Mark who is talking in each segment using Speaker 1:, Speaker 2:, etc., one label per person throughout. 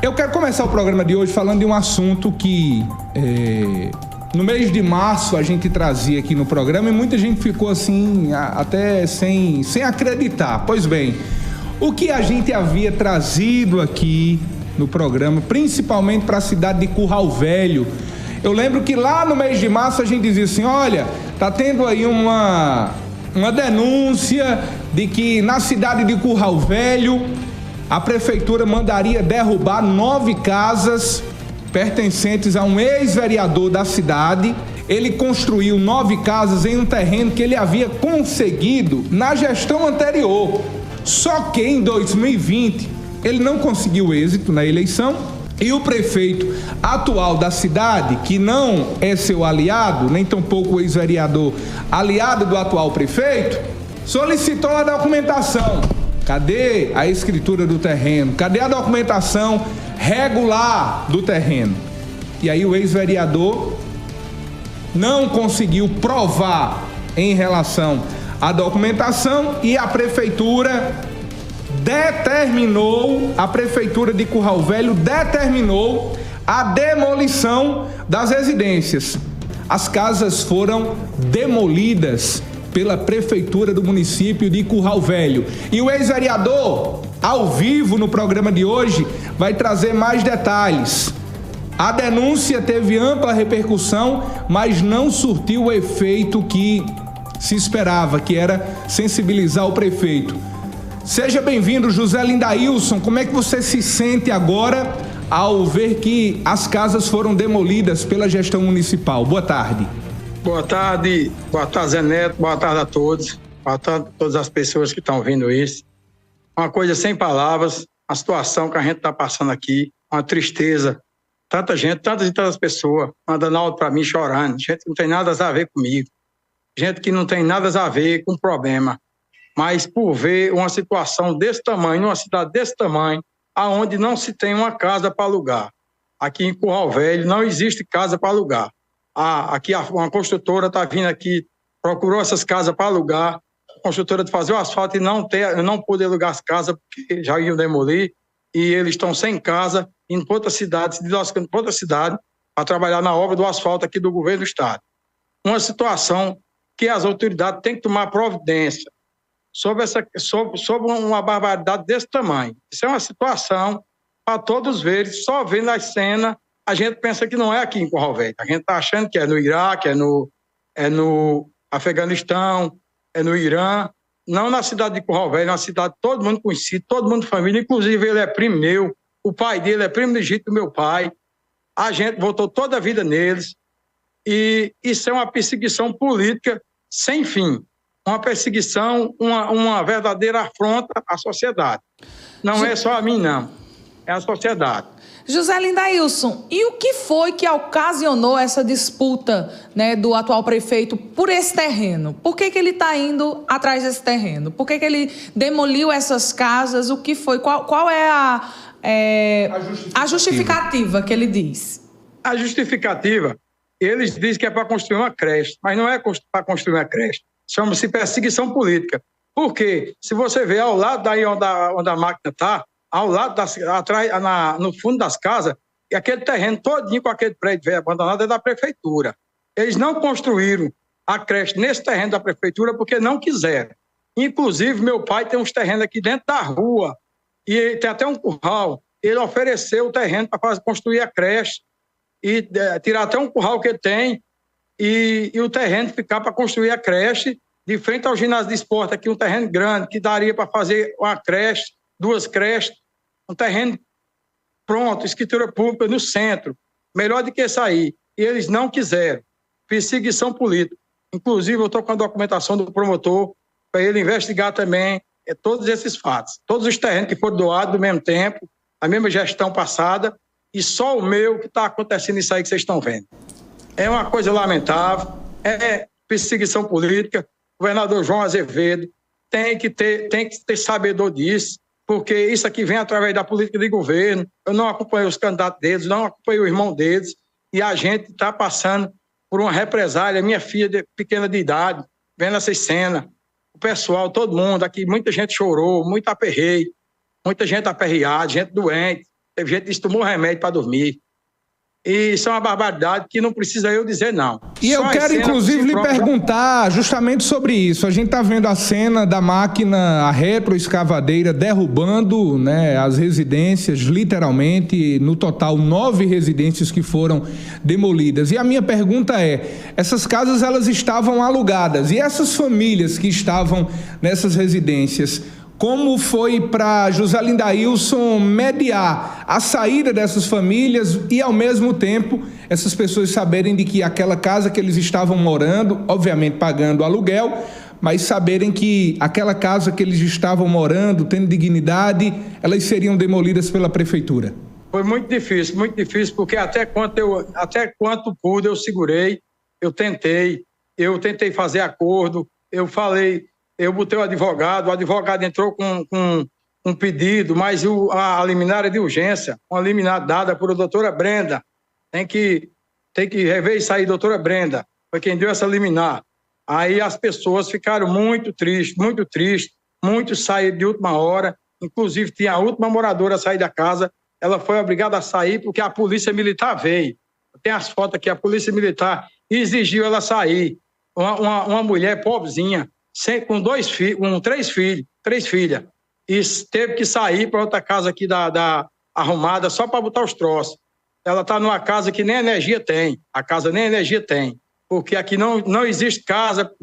Speaker 1: Eu quero começar o programa de hoje falando de um assunto que no mês de março a gente trazia aqui no programa e muita gente ficou assim, até sem acreditar. Pois bem, o que a gente havia trazido aqui no programa, principalmente para a cidade de Curral Velho, eu lembro que lá no mês de março a gente dizia assim, olha, tá tendo aí uma denúncia de que na cidade de Curral Velho a prefeitura mandaria derrubar 9 casas pertencentes a um ex-vereador da cidade. Ele construiu 9 casas em um terreno que ele havia conseguido na gestão anterior. Só que em 2020 ele não conseguiu êxito na eleição e o prefeito atual da cidade, que não é seu aliado, nem tampouco o ex-vereador aliado do atual prefeito, solicitou a documentação. Cadê a escritura do terreno? Cadê a documentação regular do terreno? E aí o ex-vereador não conseguiu provar em relação à documentação e a prefeitura de Curral Velho determinou a demolição das residências. As casas foram demolidas pela prefeitura do município de Curral Velho. E o ex-vereador, ao vivo no programa de hoje, vai trazer mais detalhes. A denúncia teve ampla repercussão, mas não surtiu o efeito que se esperava, que era sensibilizar o prefeito. Seja bem-vindo, José Lindailson. Como é que você se sente agora ao ver que as casas foram demolidas pela gestão municipal? Boa tarde.
Speaker 2: Boa tarde, Zé Neto, boa tarde a todos, boa tarde a todas as pessoas que estão ouvindo isso. Uma coisa sem palavras, a situação que a gente está passando aqui, uma tristeza, tanta gente, tantas pessoas mandando áudio para mim chorando, gente que não tem nada a ver comigo, gente que não tem nada a ver com o problema, mas por ver uma situação desse tamanho, numa cidade desse tamanho, aonde não se tem uma casa para alugar. Aqui em Curral Velho não existe casa para alugar. Aqui uma construtora está vindo aqui, procurou essas casas para alugar, a construtora de fazer o asfalto e não poder alugar as casas porque já iam demolir e eles estão sem casa, indo para outra cidade, se deslocando para outra cidade para trabalhar na obra do asfalto aqui do governo do estado. Uma situação que as autoridades têm que tomar providência sobre uma barbaridade desse tamanho. Isso é uma situação para todos verem, só vendo as cenas. A gente pensa que não é aqui em Curral Velho. A gente está achando que é no Iraque, é no Afeganistão, é no Irã. Não na cidade de Curral Velho, é uma cidade todo mundo conhecido, todo mundo família. Inclusive, ele é primo meu, o pai dele é primo legítimo do meu pai. A gente votou toda a vida neles. E isso é uma perseguição política sem fim. Uma perseguição, uma verdadeira afronta à sociedade. Não é só a mim, não. É a sociedade.
Speaker 3: José Lindailson, e o que foi que ocasionou essa disputa, né, do atual prefeito por esse terreno? Por que ele está indo atrás desse terreno? Por que ele demoliu essas casas? O que foi? Qual é a justificativa que ele diz?
Speaker 2: A justificativa, eles dizem que é para construir uma creche, mas não é para construir uma creche. Chama-se perseguição política. Por quê? Se você vê ao lado daí onde a máquina está, ao lado, atrás, no fundo das casas, e aquele terreno todinho com aquele prédio velho abandonado é da prefeitura. Eles não construíram a creche nesse terreno da prefeitura porque não quiseram. Inclusive, meu pai tem uns terrenos aqui dentro da rua, e tem até um curral. Ele ofereceu o terreno para construir a creche, e tirar até um curral que ele tem, e o terreno ficar para construir a creche, de frente ao ginásio de esporte, aqui um terreno grande, que daria para fazer uma creche, 2 creches, um terreno pronto, escritura pública no centro, melhor do que isso aí. E eles não quiseram. Perseguição política. Inclusive, eu estou com a documentação do promotor para ele investigar também todos esses fatos. Todos os terrenos que foram doados do mesmo tempo, a mesma gestão passada, e só o meu que está acontecendo isso aí que vocês estão vendo. É uma coisa lamentável, é perseguição política. O governador João Azevedo tem que ter sabedor disso, porque isso aqui vem através da política de governo. Eu não acompanhei os candidatos deles, não acompanhei o irmão deles, e a gente está passando por uma represália. Minha filha pequena de idade, vendo essas cenas, o pessoal, todo mundo aqui, muita gente chorou, muito aperreio, muita gente aperreada, gente doente, Teve gente que tomou remédio para dormir. E isso é uma barbaridade que não precisa eu dizer, não.
Speaker 1: E eu quero, inclusive, lhe perguntar justamente sobre isso. A gente está vendo a cena da máquina, a retroescavadeira, derrubando, né, as residências, literalmente, no total 9 residências que foram demolidas. E a minha pergunta é, essas casas elas estavam alugadas, e essas famílias que estavam nessas residências, como foi para José Lindailson mediar a saída dessas famílias e, ao mesmo tempo, essas pessoas saberem de que aquela casa que eles estavam morando, obviamente pagando aluguel, mas saberem que aquela casa que eles estavam morando, tendo dignidade, elas seriam demolidas pela prefeitura?
Speaker 2: Foi muito difícil, porque até quanto pude eu segurei, eu tentei fazer acordo, eu botei o advogado entrou com um pedido, mas a liminar é de urgência, uma liminar dada por a doutora Brenda, tem que rever isso aí, doutora Brenda, foi quem deu essa liminar. Aí as pessoas ficaram muito tristes, muitos saíram de última hora, inclusive tinha a última moradora a sair da casa, ela foi obrigada a sair porque a polícia militar veio, tem as fotos aqui, a polícia militar exigiu ela sair, uma mulher pobrezinha, com 3 filhas, e teve que sair para outra casa aqui da arrumada só para botar os troços. Ela está numa casa que nem energia tem, porque aqui não existe casa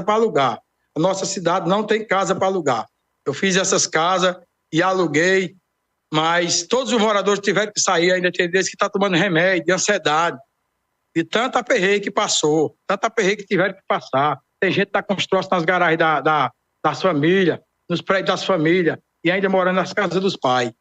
Speaker 2: para alugar. A nossa cidade não tem casa para alugar. Eu fiz essas casas e aluguei, mas todos os moradores tiveram que sair, ainda tem deles que estão tomando remédio de ansiedade, de tanta aperreio que passou, tanta aperreio que tiveram que passar. Tem gente que está com os troços nas garagens das famílias, nos prédios das famílias, e ainda morando nas casas dos pais.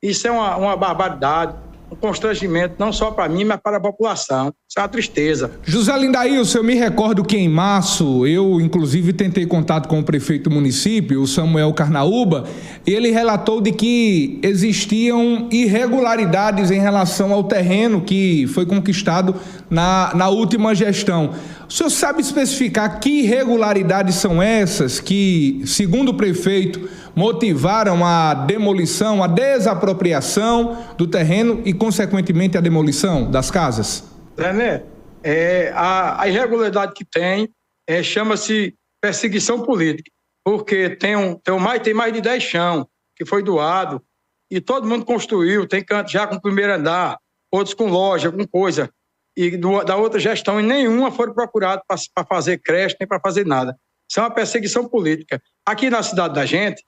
Speaker 2: Isso é uma barbaridade, um constrangimento, não só para mim, mas para a população. Isso é uma tristeza.
Speaker 1: José Lindailson, eu me recordo que em março, eu inclusive tentei contato com o prefeito do município, o Samuel Carnaúba, e ele relatou de que existiam irregularidades em relação ao terreno que foi conquistado na última gestão. O senhor sabe especificar que irregularidades são essas que, segundo o prefeito, motivaram a demolição, a desapropriação do terreno e, consequentemente, a demolição das casas?
Speaker 2: Né? A irregularidade que tem chama-se perseguição política, porque tem mais de 10 chão que foi doado e todo mundo construiu, tem canto já com primeiro andar, outros com loja, com coisa, e da outra gestão, e nenhuma foram procuradas para fazer creche, nem para fazer nada. Isso é uma perseguição política. Aqui na cidade da gente,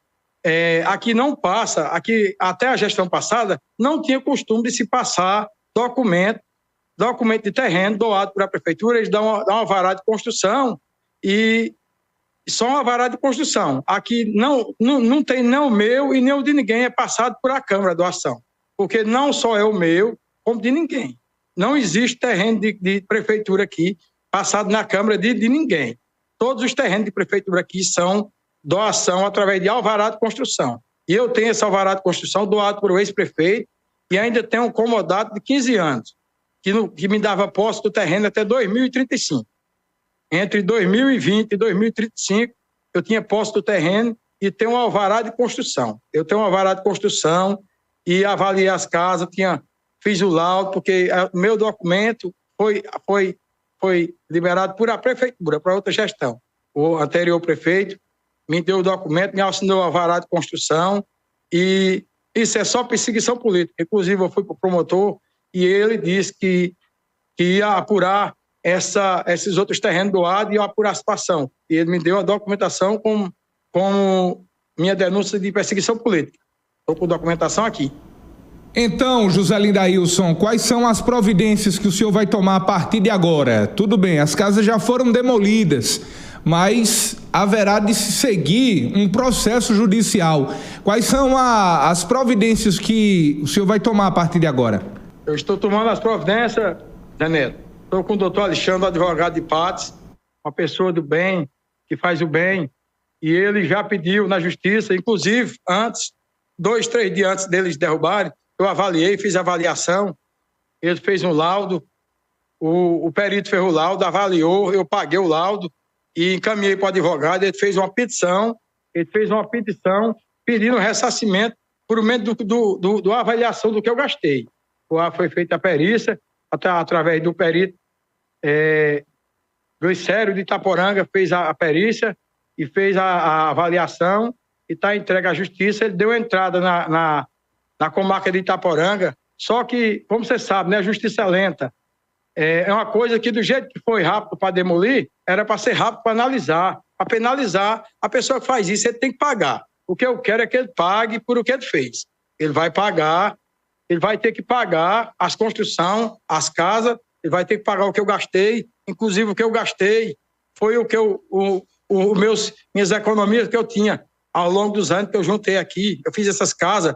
Speaker 2: aqui não passa, aqui até a gestão passada, não tinha costume de se passar documento de terreno doado para a prefeitura, eles dão uma alvará de construção e só uma alvará de construção. Aqui não tem nem o meu e nem o de ninguém, é passado por a Câmara doação, porque não só é o meu, como de ninguém. Não existe terreno de prefeitura aqui passado na Câmara de ninguém. Todos os terrenos de prefeitura aqui são doação através de alvará de construção. E eu tenho esse alvará de construção doado por o ex-prefeito e ainda tenho um comodato de 15 anos, que me dava posse do terreno até 2035. Entre 2020 e 2035, eu tinha posse do terreno e tenho um alvará de construção. Eu tenho um alvará de construção e avaliei as casas, fiz o laudo, porque o meu documento foi liberado por a prefeitura, para outra gestão. O anterior prefeito me deu o documento, me assinou o alvará de construção e isso é só perseguição política. Inclusive, eu fui para o promotor e ele disse que ia apurar esses outros terrenos doados e ia apurar a situação. E ele me deu a documentação com minha denúncia de perseguição política. Estou com documentação aqui.
Speaker 1: Então, José Lindailson, quais são as providências que o senhor vai tomar a partir de agora? Tudo bem, as casas já foram demolidas, mas haverá de se seguir um processo judicial. Quais são as providências que o senhor vai tomar a partir de agora?
Speaker 2: Eu estou tomando as providências, Zé Neto. Estou com o doutor Alexandre, advogado de Patos, uma pessoa do bem, que faz o bem, e ele já pediu na justiça, inclusive, 2-3 dias antes deles derrubarem, eu avaliei, fiz a avaliação, ele fez um laudo, o perito fez o laudo, avaliou, eu paguei o laudo e encaminhei para o advogado, ele fez uma petição pedindo ressarcimento por meio da avaliação do que eu gastei. Foi feita a perícia, através do perito Luiz Sério de Itaporanga, fez a perícia e fez a avaliação e está entregue à justiça. Ele deu entrada na comarca de Itaporanga, só que, como você sabe, né, a justiça é lenta. É uma coisa que, do jeito que foi rápido para demolir, era para ser rápido para analisar, para penalizar. A pessoa que faz isso, ele tem que pagar. O que eu quero é que ele pague por o que ele fez. Ele vai pagar, ele vai ter que pagar as construções, as casas, ele vai ter que pagar o que eu gastei, inclusive o que eu gastei foi o que minhas economias que eu tinha ao longo dos anos que eu juntei aqui. Eu fiz essas casas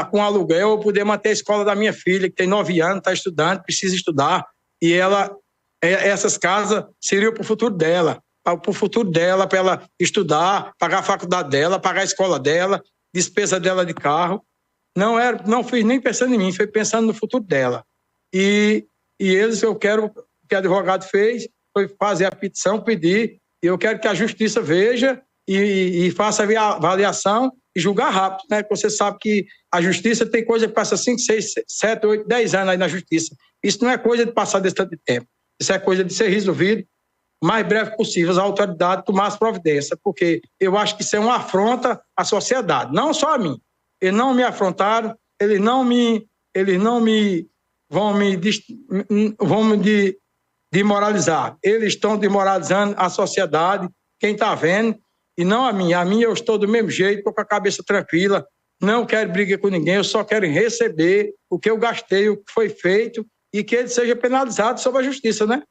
Speaker 2: com aluguel, eu poder manter a escola da minha filha, que tem 9 anos, está estudando, precisa estudar, e essas casas seriam para o futuro dela, para ela estudar, pagar a faculdade dela, pagar a escola dela, despesa dela de carro. Não fiz nem pensando em mim, foi pensando no futuro dela. E eles, eu quero, o que o advogado fez, foi fazer a petição, pedir, e eu quero que a justiça veja e faça a avaliação e julgar rápido, né? Porque você sabe que a justiça tem coisa que passa 5, 6, 7, 8, 10 anos aí na justiça. Isso não é coisa de passar desse tanto de tempo. Isso é coisa de ser resolvido o mais breve possível, as autoridades tomar as providências, porque eu acho que isso é uma afronta à sociedade, não só a mim. Eles não me afrontaram, eles não me vão me desmoralizar. Eles estão desmoralizando a sociedade, quem está vendo, e não a mim. A mim eu estou do mesmo jeito, estou com a cabeça tranquila, não quero brigar com ninguém, eu só quero receber o que eu gastei, o que foi feito, e que ele seja penalizado sob a justiça, né?